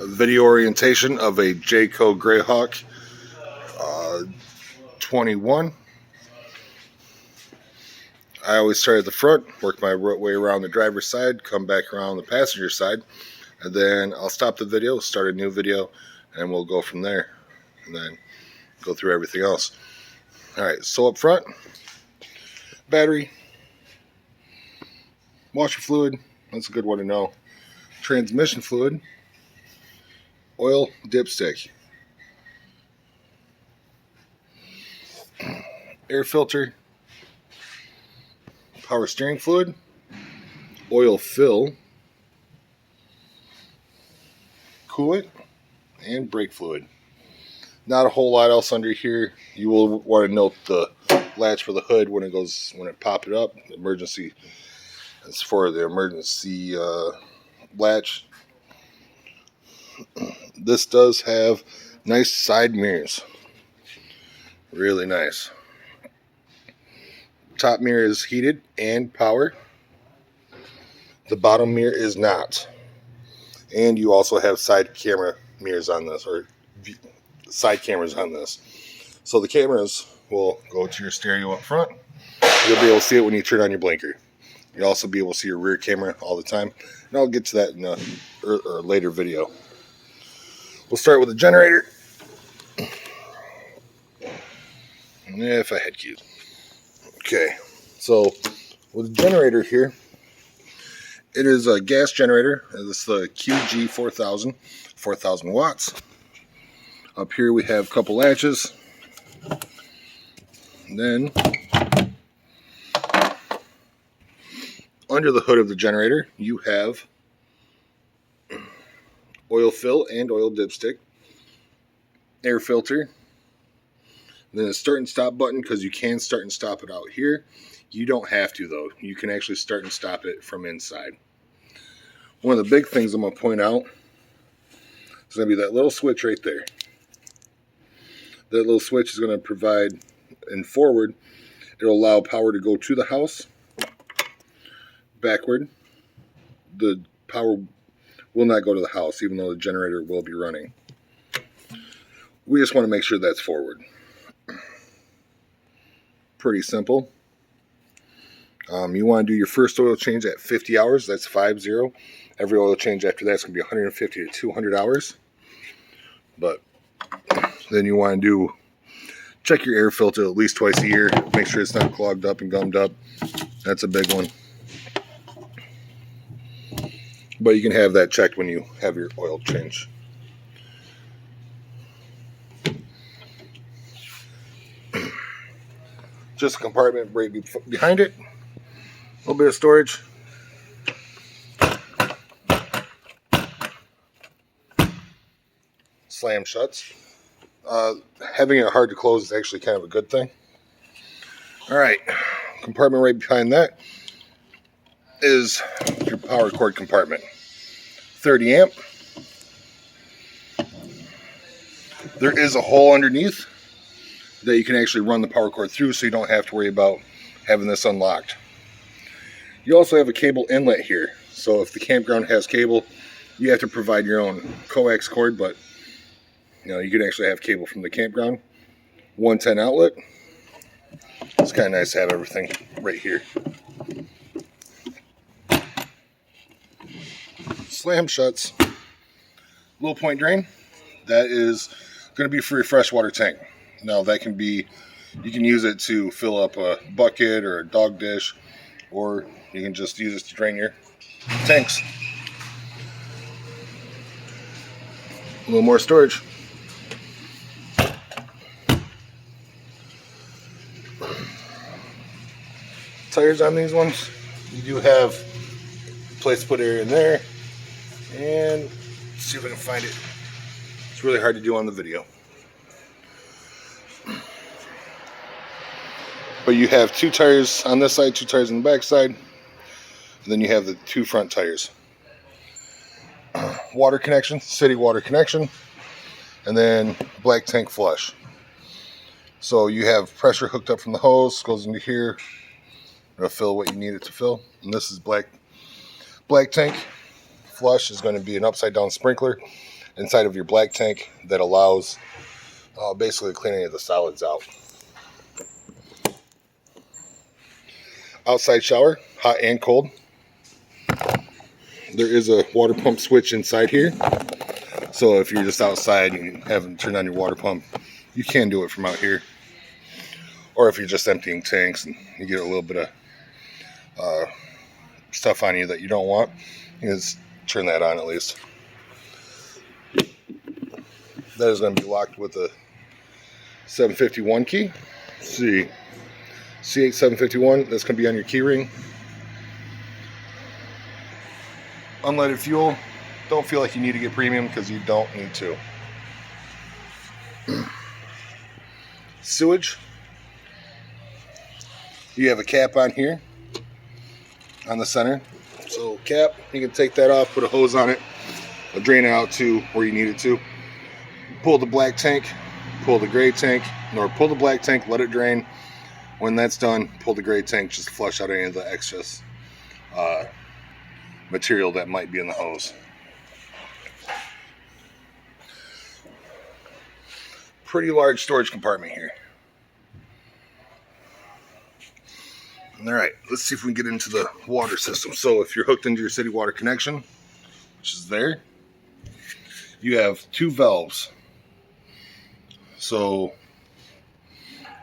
video orientation of a Jayco Greyhawk 21. I always start at the front, work my way around the driver's side, come back around the passenger side, and then I'll stop the video, start a new video, and we'll go from there, and then go through everything else. Alright, so up front, battery, washer fluid, that's a good one to know, transmission fluid, oil dipstick, air filter, power steering fluid, oil fill, coolant, and brake fluid. Not a whole lot else under here. You will want to note the latch for the hood when it pops it up. Emergency. It's for the emergency latch. This does have nice side mirrors. Really nice. Top mirror is heated and power. The bottom mirror is not. And you also have side camera mirrors on this, or side cameras on this. So the cameras will go to your stereo up front. You'll be able to see it when you turn on your blinker. You'll also be able to see your rear camera all the time. And I'll get to that in a later video. We'll start with the generator. If I had keys. Okay, so with the generator here, it is a gas generator. This is the QG 4000, 4000 watts. Up here we have a couple latches. And then under the hood of the generator, you have oil fill and oil dipstick, air filter, then a start and stop button, because you can start and stop it out here. You don't have to, though. You can actually start and stop it from inside. One of the big things I'm going to point out is going to be that little switch right there. That little switch is going to provide, and forward, it'll allow power to go to the house. Backward, the power will not go to the house, even though the generator will be running. We just want to make sure that's forward. Pretty simple. You want to do your first oil change at 50 hours. That's 50. Every oil change after that's going to be 150 to 200 hours. But then you want to check your air filter at least twice a year. Make sure it's not clogged up and gummed up. That's a big one. But you can have that checked when you have your oil change. Just a compartment right behind it. A little bit of storage. Slam shuts. Having it hard to close is actually kind of a good thing. Alright, compartment right behind that is your power cord compartment. 30 amp. There is a hole underneath that you can actually run the power cord through, so you don't have to worry about having this unlocked. You also have a cable inlet here, so if the campground has cable, you have to provide your own coax cord, but you can actually have cable from the campground. 110 outlet. It's kind of nice to have everything right here. Slam shuts. Low point drain. That is going to be for your freshwater tank. Now that can be, you can use it to fill up a bucket or a dog dish, or you can just use it to drain your tanks. A little more storage. Tires on these ones. You do have a place to put air in there. And let's see if I can find it. It's really hard to do on the video. But you have 2 tires on this side, 2 tires on the back side, and then you have the 2 front tires. Water connection, city water connection, and then black tank flush. So you have pressure hooked up from the hose, goes into here, it'll fill what you need it to fill. And this is black tank flush is going to be an upside down sprinkler. inside of your black tank that allows basically cleaning of the solids out. Outside shower, hot and cold. There is a water pump switch inside here. So if you're just outside and you haven't turned on your water pump, you can do it from out here. Or if you're just emptying tanks and you get a little bit of stuff on you that you don't want, you can just turn that on at least. That is going to be locked with a 751 key. Let's see. C8 751, that's going to be on your key ring. Unleaded fuel, don't feel like you need to get premium because you don't need to. Sewage, you have a cap on here on the center. So cap, you can take that off, put a hose on it, drain it out to where you need it to. Pull the black tank, pull the gray tank, or pull the black tank, let it drain. When that's done, pull the gray tank, just flush out any of the excess material that might be in the hose. Pretty large storage compartment here. Alright, let's see if we can get into the water system. So if you're hooked into your city water connection, which is there, you have two valves. So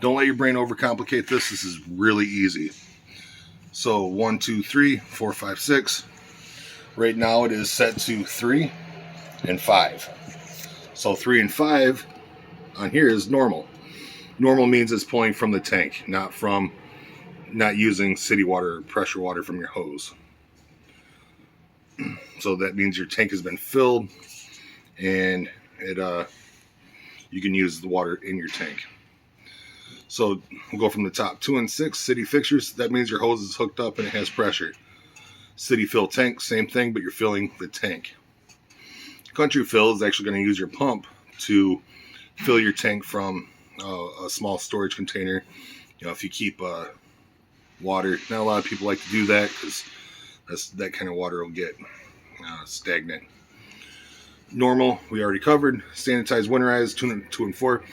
don't let your brain overcomplicate this. This is really easy. So 1, 2, 3, 4, 5, 6. Right now it is set to 3 and 5. So 3 and 5 on here is normal. Normal means it's pulling from the tank, not using city water or pressure water from your hose. So that means your tank has been filled and you can use the water in your tank. So we'll go from the top. 2 and 6, city fixtures. That means your hose is hooked up and it has pressure. City fill tank, same thing, but you're filling the tank. Country fill is actually going to use your pump to fill your tank from a small storage container. You know, if you keep water, not a lot of people like to do that because that kind of water will get stagnant. Normal, we already covered. Sanitized, winterized, 2 and 4.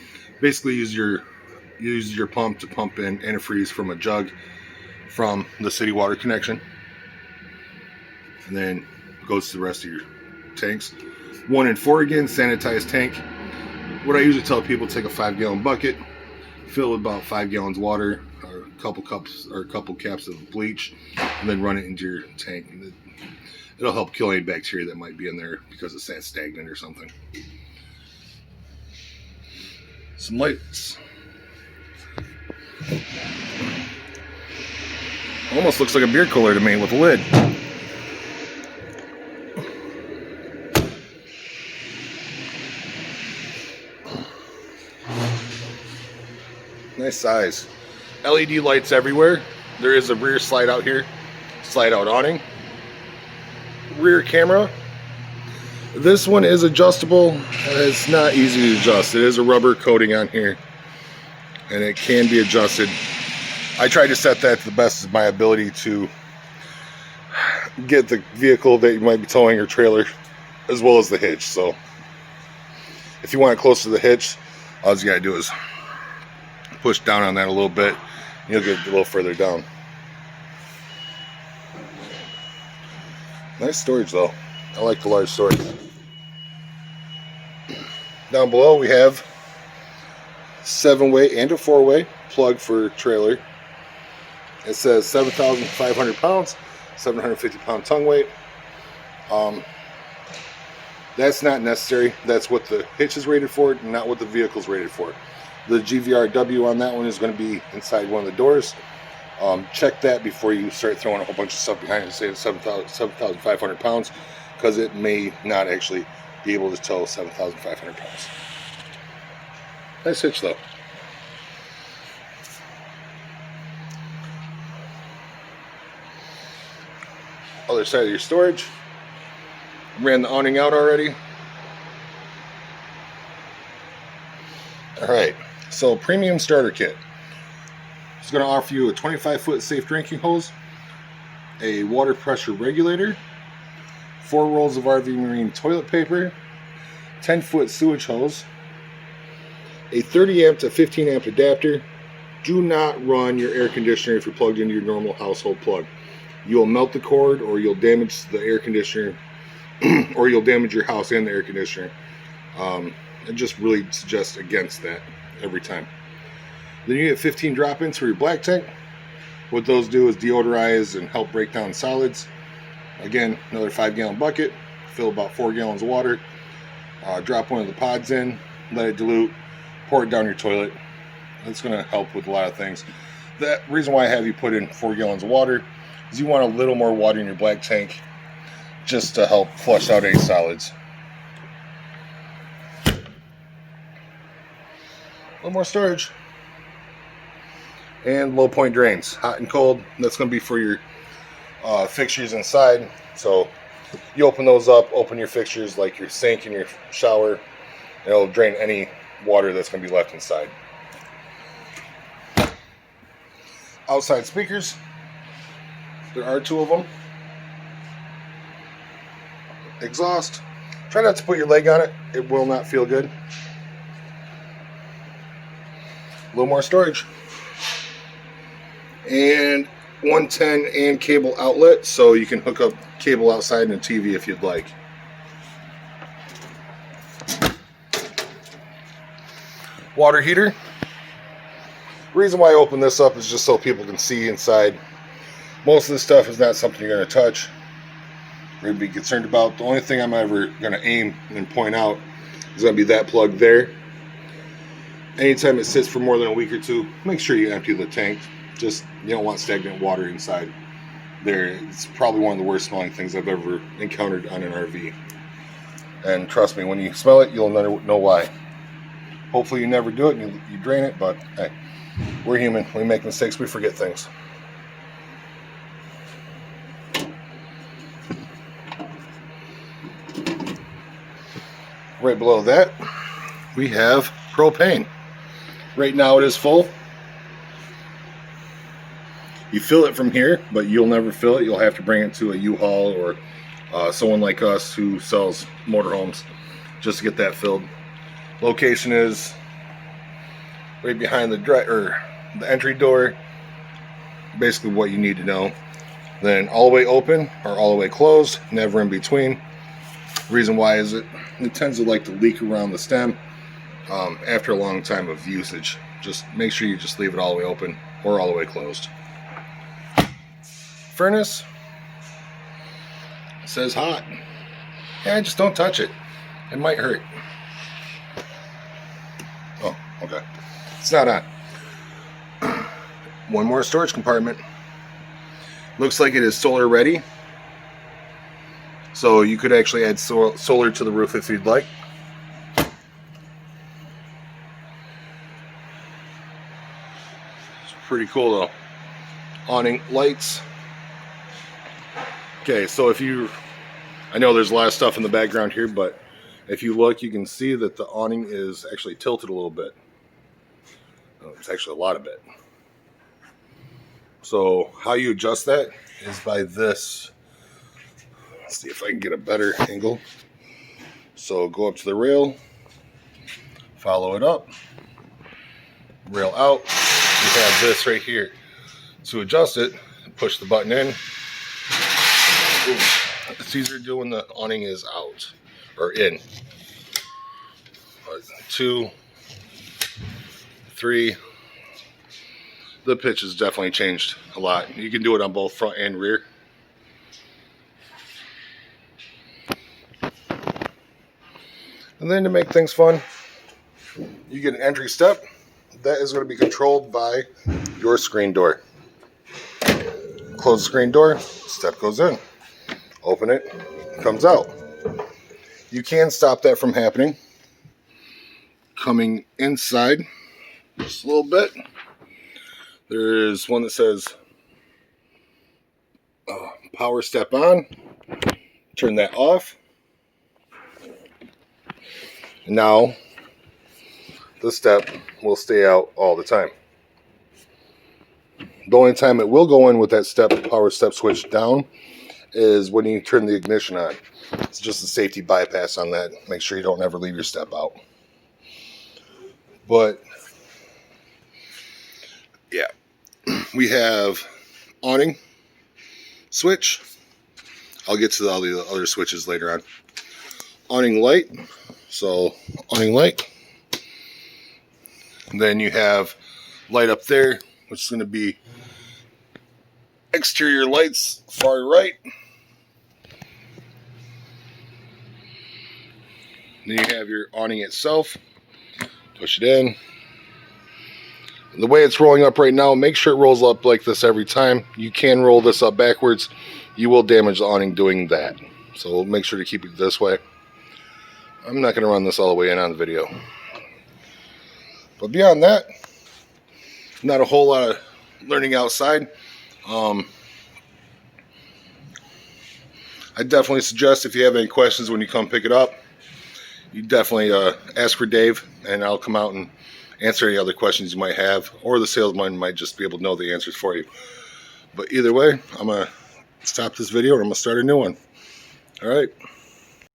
Basically use your pump to pump in antifreeze from a jug from the city water connection, and then goes to the rest of your tanks. 1 and 4 again, sanitized tank. What I usually tell people, take a 5-gallon bucket, fill with about 5 gallons water, or a couple cups or a couple caps of bleach, and then run it into your tank. It'll help kill any bacteria that might be in there because it's that stagnant or something. Some lights. Almost looks like a beer cooler to me with a lid. Nice size. LED lights everywhere. There is a rear slide out here. Slide out awning. Rear camera. This one is adjustable. It's not easy to adjust. It is a rubber coating on here, and it can be adjusted. I tried to set that to the best of my ability to get the vehicle that you might be towing or trailer, as well as the hitch. So if you want it close to the hitch, all you gotta do is push down on that a little bit, and you'll get a little further down. Nice storage though. I like the large storage. Down below we have 7-way and a 4-way plug for trailer. It says 7,500 pounds, 750 pound tongue weight. That's not necessary. That's what the hitch is rated for, not what the vehicle's rated for. The GVRW on that one is going to be inside one of the doors. Check that before you start throwing a whole bunch of stuff behind it, saying 7,500 pounds, because it may not actually be able to tow 7,500 pounds. Nice hitch though. Other side of your storage. Ran the awning out already. Alright, so premium starter kit. It's going to offer you a 25-foot safe drinking hose, a water pressure regulator, 4 rolls of RV Marine toilet paper, 10-foot sewage hose, a 30 amp to 15 amp adapter. Do not run your air conditioner if you're plugged into your normal household plug. You'll melt the cord, or you'll damage the air conditioner, or you'll damage your house and the air conditioner. I just really suggest against that every time. Then you get 15 drop-ins for your black tank. What those do is deodorize and help break down solids. Again, another 5-gallon bucket, fill about 4 gallons of water, drop one of the pods in, let it dilute, pour it down your toilet. That's going to help with a lot of things. The reason why I have you put in 4 gallons of water is you want a little more water in your black tank just to help flush out any solids. A little more storage. And low point drains, hot and cold. That's going to be for your fixtures inside. So you open those up, open your fixtures like your sink and your shower, and it'll drain any water that's going to be left inside. Outside speakers, there are 2 of them. Exhaust, try not to put your leg on it, it will not feel good. A little more storage. And 110 and cable outlet, so you can hook up cable outside and a TV if you'd like. Water heater. Reason why I open this up is just so people can see inside. Most of this stuff is not something you're going to touch or be concerned about. The only thing I'm ever going to aim and point out is going to be that plug there. Anytime it sits for more than a week or 2, make sure you empty the tank. Just, you don't want stagnant water inside there. It's probably one of the worst smelling things I've ever encountered on an RV. And trust me, when you smell it, you'll know why. Hopefully you never do it and you drain it, but hey, we're human. We make mistakes. We forget things. Right below that, we have propane. Right now it is full. You fill it from here, but you'll never fill it. You'll have to bring it to a U-Haul or someone like us who sells motorhomes just to get that filled. Location is right behind the entry door. Basically what you need to know. Then all the way open or all the way closed, never in between. Reason why is it tends to like to leak around the stem after a long time of usage. Just make sure you just leave it all the way open or all the way closed. Furnace, it says hot. Yeah, just don't touch it. It might hurt. Oh, okay. It's not on. One more storage compartment. Looks like it is solar ready. So you could actually add solar to the roof if you'd like. It's pretty cool though. Awning lights. Okay, so I know there's a lot of stuff in the background here, but if you look, you can see that the awning is actually tilted a little bit. It's actually a lot of it. So how you adjust that is by this. Let's see if I can get a better angle. So go up to the rail, follow it up, rail out. You have this right here. To adjust it, push the button in. Ooh, it's easier to do when the awning is out or in. 2, 3. The pitch has definitely changed a lot. You can do it on both front and rear. And then to make things fun, you get an entry step. That is going to be controlled by your screen door. Close the screen door, step goes in. Open it, comes out. You can stop that from happening. Coming inside, just a little bit, there's one that says power step on. Turn that off. And now the step will stay out all the time. The only time it will go in with that power step switch down is when you turn the ignition on. It's just a safety bypass on that. Make sure you don't ever leave your step out. But yeah, we have awning switch. I'll get to all the other switches later on. Awning light. So awning light. And then you have light up there, which is going to be exterior lights, far right. Then you have your awning itself. Push it in. And the way it's rolling up right now, make sure it rolls up like this every time. You can roll this up backwards. You will damage the awning doing that. So make sure to keep it this way. I'm not going to run this all the way in on the video. But beyond that, not a whole lot of learning outside. I definitely suggest if you have any questions when you come pick it up, you definitely ask for Dave, and I'll come out and answer any other questions you might have, or the salesman might just be able to know the answers for you. But either way, I'm going to stop this video and I'm going to start a new one. All right.